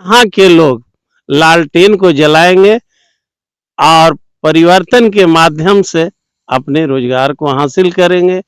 यहाँ के लोग लालटेन को जलाएंगे और परिवर्तन के माध्यम से अपने रोजगार को हासिल करेंगे।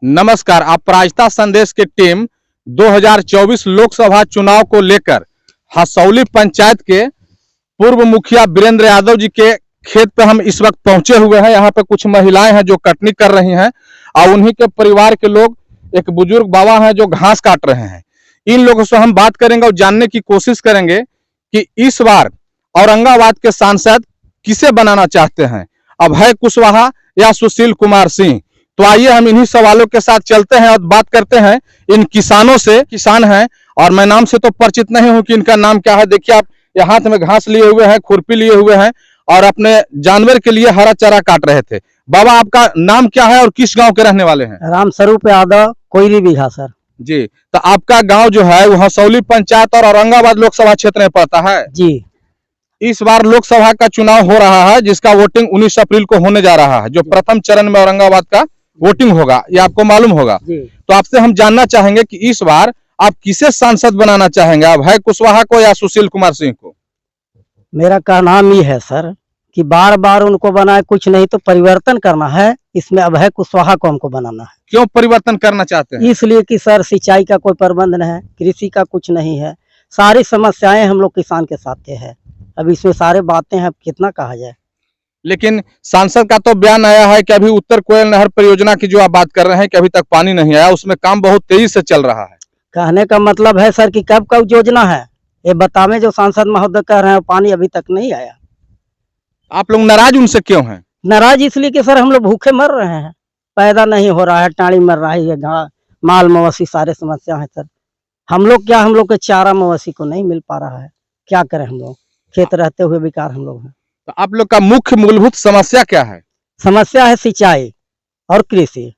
नमस्कार, अपराजिता संदेश की टीम 2024 लोकसभा चुनाव को लेकर हसौली पंचायत के पूर्व मुखिया वीरेंद्र यादव जी के खेत पे हम इस वक्त पहुंचे हुए हैं। यहाँ पे कुछ महिलाएं हैं जो कटनी कर रही हैं और उन्हीं के परिवार के लोग, एक बुजुर्ग बाबा हैं जो घास काट रहे हैं। इन लोगों से हम बात करेंगे और जानने की कोशिश करेंगे कि इस बार औरंगाबाद के सांसद किसे बनाना चाहते हैं, अभय कुशवाहा या सुशील कुमार सिंह। तो आइए हम इन्हीं सवालों के साथ चलते हैं और बात करते हैं इन किसानों से। किसान हैं और मैं नाम से तो परिचित नहीं हूं कि इनका नाम क्या है। देखिए, आप ये हाथ में घास लिए हुए हैं, खुरपी लिए हुए हैं और अपने जानवर के लिए हरा चारा काट रहे थे। बाबा, आपका नाम क्या है और किस गांव के रहने वाले हैं? रामस्वरूप यादव, कोयरी बीघा सर। जी, तो आपका गांव जो है वो हसौली पंचायत और औरंगाबाद लोकसभा क्षेत्र में पड़ता है जी। इस बार लोकसभा का चुनाव हो रहा है जिसका वोटिंग 19 अप्रैल को होने जा रहा है, जो प्रथम चरण में औरंगाबाद का वोटिंग होगा, ये आपको मालूम होगा। तो आपसे हम जानना चाहेंगे कि इस बार आप किसे सांसद बनाना चाहेंगे, अभय कुशवाहा को या सुशील कुमार सिंह को? मेरा कहना ये है सर कि बार बार उनको बनाए कुछ नहीं तो परिवर्तन करना है। इसमें अभय कुशवाहा को हमको बनाना है। क्यों परिवर्तन करना चाहते हैं? इसलिए कि सर सिंचाई का कोई प्रबंध नहीं है, कृषि का कुछ नहीं है, सारी समस्याएं हम लोग किसान के साथ है। अब इसमें सारे बातें हैं, अब कितना कहा जाए। लेकिन सांसद का तो बयान आया है कि अभी उत्तर कोयल नहर परियोजना की जो आप बात कर रहे हैं कि अभी तक पानी नहीं आया, उसमें काम बहुत तेजी से चल रहा है। कहने का मतलब है सर कि कब कब योजना है ये बतावे। जो सांसद महोदय कह रहे हैं पानी अभी तक नहीं आया। आप लोग नाराज उनसे क्यों हैं? नाराज इसलिए कि सर हम लोग भूखे मर रहे हैं, पैदा नहीं हो रहा है, टाड़ी मर रहा है, माल मवेशी सारे समस्या है सर। हम लोग क्या, हम लोग के चारा मवेशी को नहीं मिल पा रहा है, क्या करें हम लोग, खेत रहते हुए बेकार हम लोग हैं। तो आप लोग का मुख्य मूलभूत समस्या क्या है? समस्या है सिंचाई और कृषि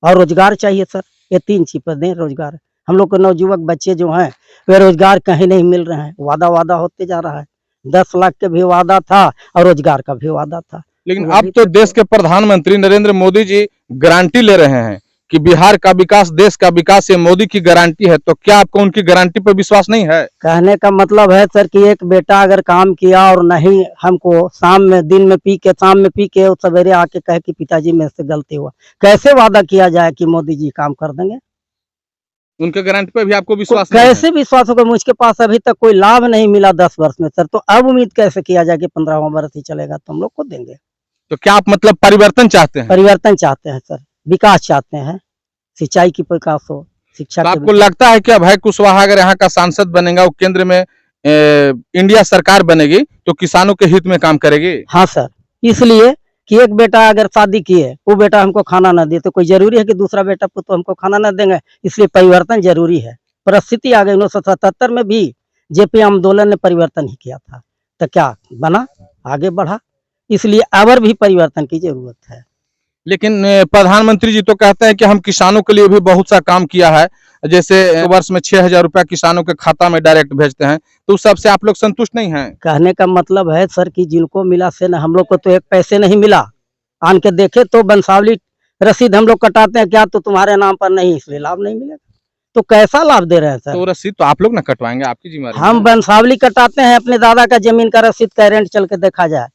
और रोजगार चाहिए सर। ये तीन चीज पर दें रोजगार। हम लोग के नवयुवक बच्चे जो हैं वे रोजगार कहीं नहीं मिल रहे हैं। वादा होते जा रहा है, 10 लाख के भी वादा था और रोजगार का भी वादा था। लेकिन अब तो देश के प्रधानमंत्री नरेंद्र मोदी जी गारंटी ले रहे हैं कि बिहार का विकास, देश का विकास ये मोदी की गारंटी है। तो क्या आपको उनकी गारंटी पर विश्वास नहीं है? कहने का मतलब है सर कि एक बेटा अगर काम किया और नहीं हमको शाम में, दिन में पी के, शाम में पी के और सवेरे आके कहे कि पिताजी मेरे से गलती हुआ, कैसे वादा किया जाए कि मोदी जी काम कर देंगे? उनके गारंटी पर भी आपको विश्वास नहीं कैसे विश्वास होगा? मुझके पास अभी तक कोई लाभ नहीं मिला 10 वर्ष में सर। तो अब उम्मीद कैसे किया जाए कि 15वां वर्ष ही चलेगा तो हम लोग को देंगे? तो क्या आप मतलब परिवर्तन चाहते हैं? परिवर्तन चाहते हैं सर, विकास चाहते हैं, सिंचाई की विकास हो, शिक्षा। तो आपको लगता है कि अभय कुशवाहा अगर यहाँ का सांसद बनेगा, वो केंद्र में इंडिया सरकार बनेगी तो किसानों के हित में काम करेगी? हाँ सर, इसलिए कि एक बेटा अगर शादी किए, वो बेटा हमको खाना न दे तो कोई जरूरी है कि दूसरा बेटा तो हमको खाना न देंगे? इसलिए परिवर्तन जरूरी है। परिस्थिति आ गई 1977 में भी जेपी आंदोलन ने परिवर्तन ही किया था, तो क्या बना, आगे बढ़ा। इसलिए अब भी परिवर्तन की जरूरत है। लेकिन प्रधानमंत्री जी तो कहते हैं कि हम किसानों के लिए भी बहुत सा काम किया है, जैसे वर्ष में 6,000 रुपया किसानों के खाता में डायरेक्ट भेजते हैं। तो उस सबसे आप लोग संतुष्ट नहीं हैं? कहने का मतलब है सर कि जिनको मिला से न, हम लोग को तो एक पैसे नहीं मिला। आन के देखे तो बंसावली रसीद हम लोग कटाते हैं, क्या तो तुम्हारे नाम पर नहीं, इसलिए लाभ नहीं मिलेगा। तो कैसा लाभ दे रहे हैं सर? तो रसीद तो आप लोग ना कटवाएंगे, आपकी जिम्मेदारी। हम बंसावली कटाते हैं, अपने दादा का जमीन का रसीद का रेंट चल के देखा जाए,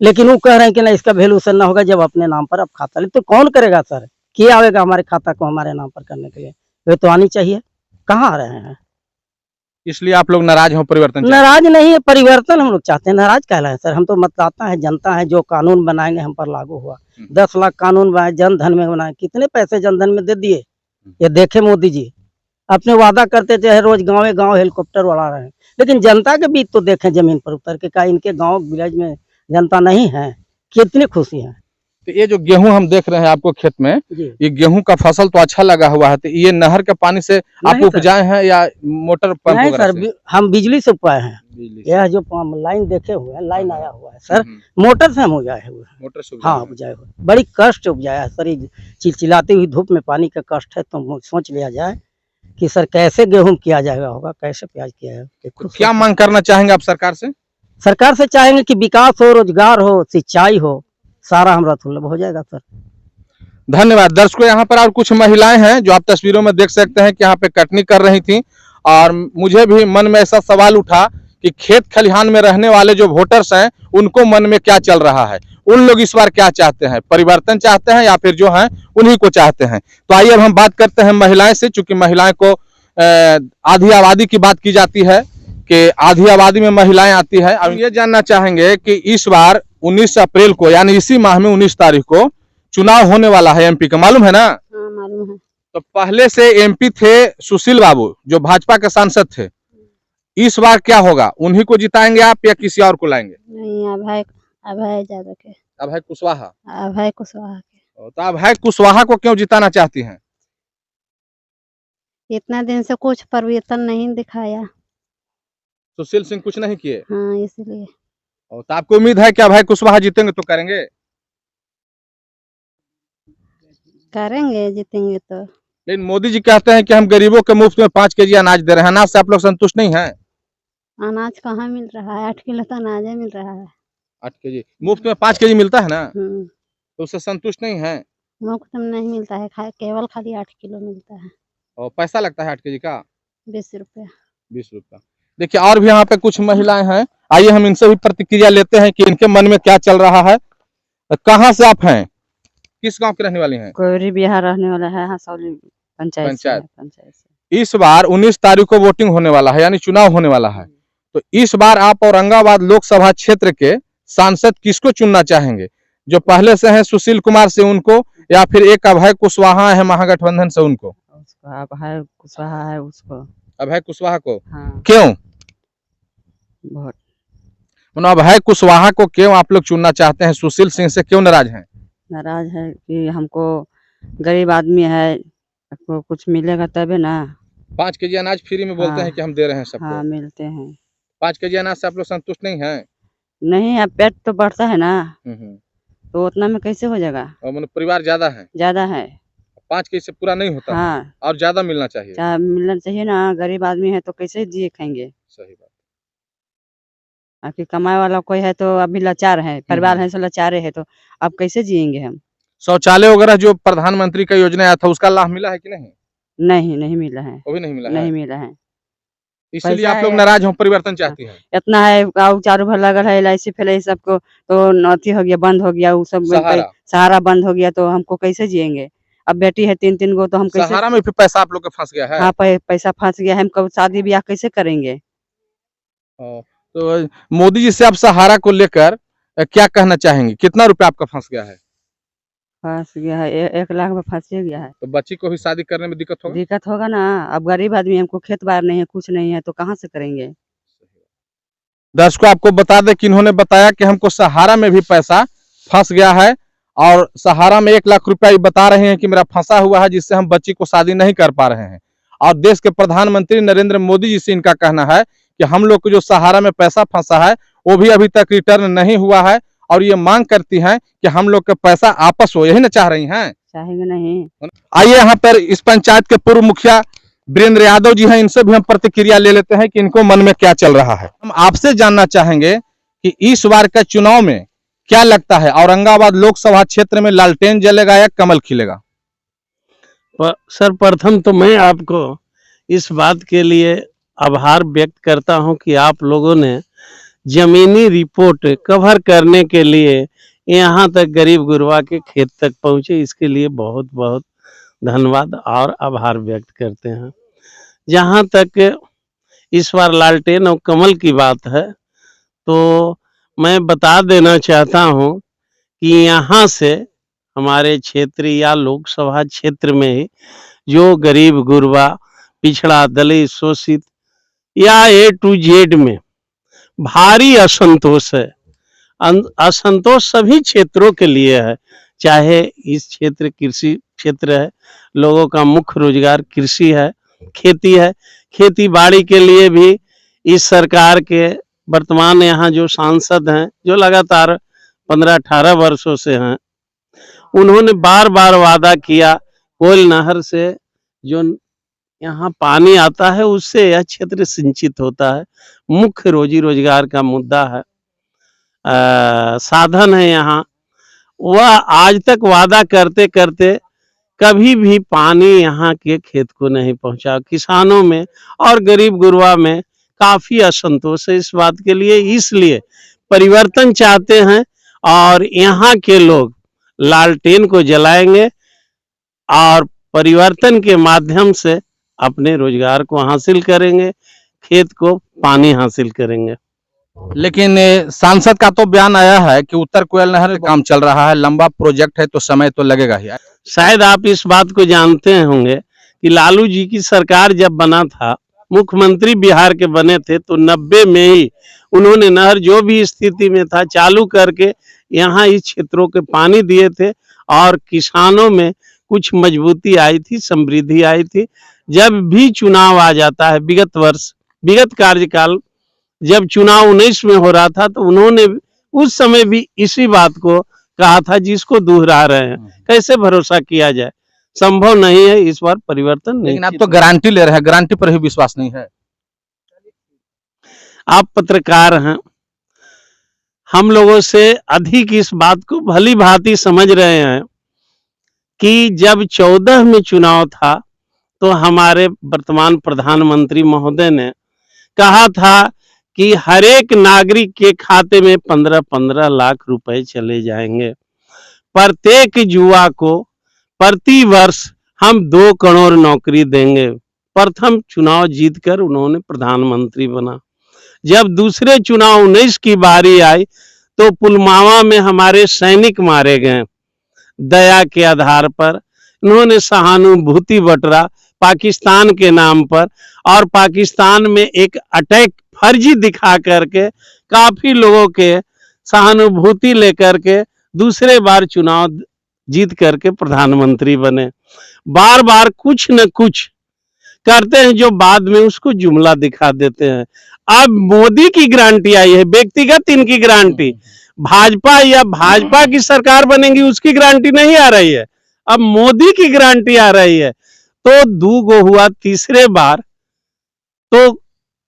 लेकिन वो कह रहे हैं कि नहीं इसका वैल्यू सर ना होगा जब अपने नाम पर अब खाता ले। तो कौन करेगा सर? क्या आवेगा हमारे खाता को हमारे नाम पर करने के लिए? वे तो आनी चाहिए, कहाँ आ रहे हैं? इसलिए आप लोग नाराज हो? परिवर्तन नाराज नहीं है, परिवर्तन हम लोग चाहते हैं। नाराज कहलाए सर? हम तो मतदाता है, जनता है, जो कानून बनाएंगे हम पर लागू हुआ। 10 लाख कानून बनाए, जन धन में बनाए, कितने पैसे जन धन में दे दिए ये देखे मोदी जी। अपने वादा करते थे रोज गाँव हेलीकॉप्टर उड़ा रहे हैं, लेकिन जनता के बीच तो देखें जमीन पर उतर के, क्या इनके गाँव विलेज में जनता नहीं है? कितनी खुशी है। तो ये जो गेहूं हम देख रहे हैं आपको खेत में, ये गेहूं का फसल तो अच्छा लगा हुआ है, तो ये नहर के पानी से आप उपजाए हैं या मोटर पंप? नहीं सर, हम बिजली से उपजाए हैं। यह जो लाइन देखे हुए हैं, लाइन आया हुआ है सर, मोटर से हम उपजाए हुए हैं। मोटर से? हाँ, उपजाए हुए। बड़ी कष्ट उपजाया है सर, चिलचिलाती हुई धूप में पानी का कष्ट है। तो सोच लिया जाए कि सर कैसे गेहूं किया जाएगा होगा, कैसे प्याज किया जाएगा। क्या मांग करना चाहेंगे आप सरकार से? सरकार से चाहेंगे कि विकास हो, रोजगार हो, सिंचाई हो, सारा हमारा सुलभ हो जाएगा सर। धन्यवाद। दर्शकों, यहाँ पर और कुछ महिलाएं हैं जो आप तस्वीरों में देख सकते हैं कि यहाँ पे कटनी कर रही थी और मुझे भी मन में ऐसा सवाल उठा कि खेत खलिहान में रहने वाले जो वोटर्स हैं उनको मन में क्या चल रहा है, उन लोग इस बार क्या चाहते हैं, परिवर्तन चाहते हैं या फिर जो हैं उन्हीं को चाहते हैं। तो आइए अब हम बात करते हैं महिलाएं से, चूंकि महिलाएं को आधी आबादी की बात की जाती है कि आधी आबादी में महिलाएं आती है। अब ये जानना चाहेंगे कि इस बार 19 अप्रैल को यानी इसी माह में 19 तारीख को चुनाव होने वाला है एमपी का, मालूम है ना? हाँ मालूम है। तो पहले से एमपी थे सुशील बाबू जो भाजपा के सांसद थे, इस बार क्या होगा, उन्हीं को जिताएंगे आप या किसी और को लाएंगे? नहीं, अभय यादव के, अभय कुशवाहा। अभय कुशवाहा के। तो अभय कुशवाहा को क्यों जिताना चाहती हैं? इतना दिन से कुछ परिवर्तन नहीं दिखाया। सुशील सिंह कुछ नहीं किए। हाँ इसलिए। तो आपको उम्मीद है कि अभय कुशवाहा जीतेंगे तो करेंगे? करेंगे, जीतेंगे तो। लेकिन मोदी जी कहते हैं कि हम गरीबों के मुफ्त में 5 केजी अनाज दे रहे हैं, अनाज से आप लोग संतुष्ट नहीं हैं? अनाज कहाँ मिल रहा है? 8 किलो तो अनाज मिल रहा है। 8 केजी मुफ्त में 5 केजी मिलता है ना, हम्म, तो उससे संतुष्ट नहीं है? मुफ्त में नहीं मिलता है, केवल खाली 8 किलो मिलता है। और पैसा लगता है 8 केजी का? 20 रुपया। 20 रुपया। देखिए और भी यहाँ पे कुछ महिलाएं हैं, आइए हम इनसे भी प्रतिक्रिया लेते हैं कि इनके मन में क्या चल रहा है। कहाँ से आप हैं, किस गांव के रहने वाली हैं? कोयरी बिहार रहने वाला है, हसौली पंचायत से। इस बार 19 तारीख को वोटिंग होने वाला है यानी चुनाव होने वाला है, तो इस बार आप औरंगाबाद लोकसभा क्षेत्र के सांसद किसको चुनना चाहेंगे? जो पहले से हैं सुशील कुमार से उनको, या फिर एक अभय कुशवाहा है महागठबंधन से उनको? अभय कुशवाहा है उसको। अभय कुशवाहा को? हाँ। क्यों? बहुत मतलब अभय कुशवाहा को क्यों आप लोग चुनना चाहते हैं? सुशील सिंह से क्यों नाराज हैं? नाराज है कि हमको गरीब आदमी है, आपको कुछ मिलेगा तभी ना। 5 केजी अनाज फ्री में बोलते हाँ, हैं कि हम दे रहे हैं सबको। हाँ मिलते हैं। 5 केजी अनाज से आप लोग संतुष्ट नहीं हैं? नहीं, अब पेट तो बढ़ता है ना, हम्म। तो उतना में कैसे हो जाएगा? और मतलब परिवार ज्यादा है, ज्यादा है। 5 केजी से पूरा नहीं होता है, हाँ, और ज्यादा मिलना चाहिए। चाहे मिलना चाहिए ना, गरीब आदमी है तो कैसे जिए खाएंगे? सही बात। आपकी कमाए वाला कोई है तो अभी लाचार है, परिवार है तो लाचारे है, तो अब कैसे जिएंगे हम? शौचालय वगैरह जो प्रधानमंत्री का योजना आया था उसका लाभ मिला है कि नहीं? नहीं मिला है। वो भी नहीं मिला नहीं है, मिला है। इसलिए पैसा आप लोग है। नाराज हो, परिवर्तन चाहती हैं? इतना है, चारू भर लगल है, LIC फैलाई सबको, तो अथी हो गया, बंद हो गया, वो सब सहारा बंद हो गया, तो हमको कैसे जिएंगे? अब बेटी है 3 गो, तो हम कैसे? सहारा में फिर पैसा आप लोग का फंस गया है? हाँ, पैसा फंस गया है, हम कब शादी ब्याह कैसे करेंगे? तो मोदी जी से आप सहारा को लेकर क्या कहना चाहेंगे? कितना रुपया आपका फंस गया है? फंस गया है, 1 लाख में फंस गया है। तो बच्ची को भी शादी करने में दिक्कत होगा? दिक्कत होगा ना, अब गरीब आदमी, हमको खेत बार नहीं है, कुछ नहीं है, तो कहाँ से करेंगे? दर्शकों आपको बता दें कि इन्होंने बताया कि हमको सहारा में भी पैसा फंस गया है, और सहारा में 1 लाख रुपया बता रहे हैं कि मेरा फंसा हुआ है, जिससे हम बच्ची को शादी नहीं कर पा रहे हैं। और देश के प्रधानमंत्री नरेंद्र मोदी जी से इनका कहना है कि हम लोग को जो सहारा में पैसा फंसा है वो भी अभी तक रिटर्न नहीं हुआ है, और ये मांग करती हैं कि हम लोग का पैसा आपस हो, यही ना चाह रही हैं? चाहेंगे नहीं। आइए यहाँ पर इस पंचायत के पूर्व मुखिया वीरेंद्र यादव जी हैं, इनसे भी हम प्रतिक्रिया ले लेते हैं कि इनको मन में क्या चल रहा है। हम आपसे जानना चाहेंगे कि इस बार का चुनाव में क्या लगता है, औरंगाबाद लोकसभा क्षेत्र में लालटेन जलेगा या कमल खिलेगा? सर प्रथम तो मैं आपको इस बात के लिए आभार व्यक्त करता हूं कि आप लोगों ने जमीनी रिपोर्ट कवर करने के लिए यहाँ तक गरीब गुरबा के खेत तक पहुँचे, इसके लिए बहुत बहुत धन्यवाद और आभार व्यक्त करते हैं। जहाँ तक इस बार लालटेन और कमल की बात है, तो मैं बता देना चाहता हूँ कि यहाँ से हमारे क्षेत्र या लोकसभा क्षेत्र में जो गरीब गुरबा, पिछड़ा, दलित, शोषित या A to Z में भारी असंतोष है। असंतोष सभी क्षेत्रों के लिए है, चाहे इस क्षेत्र कृषि क्षेत्र है, लोगों का मुख्य रोजगार कृषि है, खेती है, खेती बाड़ी के लिए भी इस सरकार के वर्तमान यहाँ जो सांसद हैं, जो लगातार 15-18 वर्षों से हैं, उन्होंने बार बार वादा किया, कोयल नहर से जो यहाँ पानी आता है उससे यह क्षेत्र सिंचित होता है, मुख्य रोजी रोजगार का मुद्दा है, साधन है यहाँ। वह आज तक वादा करते करते कभी भी पानी यहाँ के खेत को नहीं पहुंचा। किसानों में और गरीब गुरबा में काफी असंतोष है इस बात के लिए, इसलिए परिवर्तन चाहते हैं और यहाँ के लोग लालटेन को जलाएंगे और परिवर्तन के माध्यम से अपने रोजगार को हासिल करेंगे, खेत को पानी हासिल करेंगे। लेकिन सांसद का तो बयान आया है कि उत्तर कोयल नहर काम चल रहा है, लंबा प्रोजेक्ट है तो समय तो लगेगा ही। शायद आप इस बात को जानते होंगे कि लालू जी की सरकार जब बना था, मुख्यमंत्री बिहार के बने थे, तो 90 में ही उन्होंने नहर जो भी स्थिति में था चालू करके यहाँ इस क्षेत्रों के पानी दिए थे और किसानों में कुछ मजबूती आई थी, समृद्धि आई थी। जब भी चुनाव आ जाता है, विगत वर्ष, विगत कार्यकाल जब चुनाव 19 में हो रहा था, तो उन्होंने उस समय भी इसी बात को कहा था जिसको दोहरा रहे हैं। कैसे भरोसा किया जाए, संभव नहीं है इस बार परिवर्तन नहीं। लेकिन आप तो गारंटी ले रहे हैं, गारंटी पर ही विश्वास नहीं है। आप पत्रकार हैं, हम लोगों से अधिक इस बात को भली भांति समझ रहे हैं कि जब 14 में चुनाव था तो हमारे वर्तमान प्रधानमंत्री महोदय ने कहा था कि हर एक नागरिक के खाते में 15-15 लाख रुपए चले जाएंगे, प्रत्येक युवा को प्रति वर्ष हम 2 करोड़ नौकरी देंगे। प्रथम चुनाव जीतकर उन्होंने प्रधानमंत्री बना। जब दूसरे चुनाव 19 की बारी आई तो पुलवामा में हमारे सैनिक मारे गए। दया के आधार पर उन्होंने सहानुभूति बटरा पाकिस्तान के नाम पर, और पाकिस्तान में एक अटैक फर्जी दिखा करके काफी लोगों के सहानुभूति लेकर के दूसरे बार चुनाव जीत करके प्रधानमंत्री बने। बार बार कुछ न कुछ करते हैं जो बाद में उसको जुमला दिखा देते हैं। अब मोदी की गारंटी आई है, व्यक्तिगत इनकी गारंटी, भाजपा या भाजपा की सरकार बनेगी उसकी गारंटी नहीं आ रही है, अब मोदी की गारंटी आ रही है। तो 2 गो हुआ, तीसरे बार तो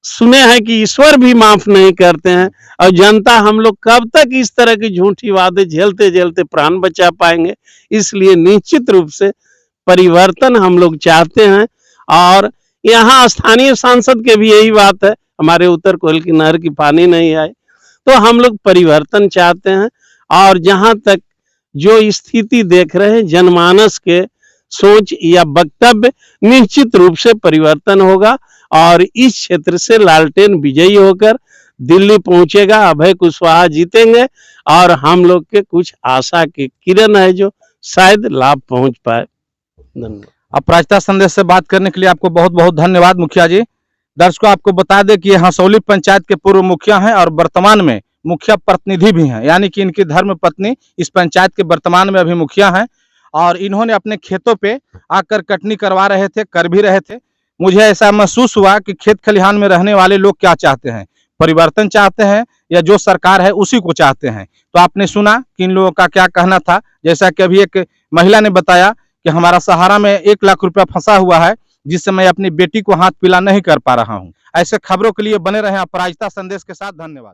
सुने हैं कि ईश्वर भी माफ नहीं करते हैं, और जनता हम लोग कब तक इस तरह की झूठी वादे झेलते झेलते प्राण बचा पाएंगे। इसलिए निश्चित रूप से परिवर्तन हम लोग चाहते हैं, और यहाँ स्थानीय सांसद के भी यही बात है, हमारे उत्तर कोयल की नहर की पानी नहीं आए तो हम लोग परिवर्तन चाहते हैं। और जहां तक जो स्थिति देख रहे हैं जनमानस के सोच या वक्तव्य, निश्चित रूप से परिवर्तन होगा और इस क्षेत्र से लालटेन विजयी होकर दिल्ली पहुंचेगा, अभय कुशवाहा जीतेंगे और हम लोग के कुछ आशा की किरण है जो शायद लाभ पहुंच पाए। धन्यवाद। अपराजिता संदेश से बात करने के लिए आपको बहुत बहुत धन्यवाद मुखिया जी। दर्शकों आपको बता दें कि ये हसौली पंचायत के पूर्व मुखिया हैं और वर्तमान में मुखिया प्रतिनिधि भी हैं, यानी कि इनकी धर्म पत्नी इस पंचायत के वर्तमान में अभी मुखिया हैं और इन्होंने अपने खेतों पे आकर कटनी करवा रहे थे, कर भी रहे थे। मुझे ऐसा महसूस हुआ कि खेत खलिहान में रहने वाले लोग क्या चाहते हैं, परिवर्तन चाहते हैं या जो सरकार है उसी को चाहते हैं। तो आपने सुना कि इन लोगों का क्या कहना था। जैसा कि अभी एक महिला ने बताया कि हमारा सहारा में 1 लाख रुपया फंसा हुआ है जिससे मैं अपनी बेटी को हाथ पीला नहीं कर पा रहा हूं। ऐसे खबरों के लिए बने रहें अपराजिता संदेश के साथ। धन्यवाद।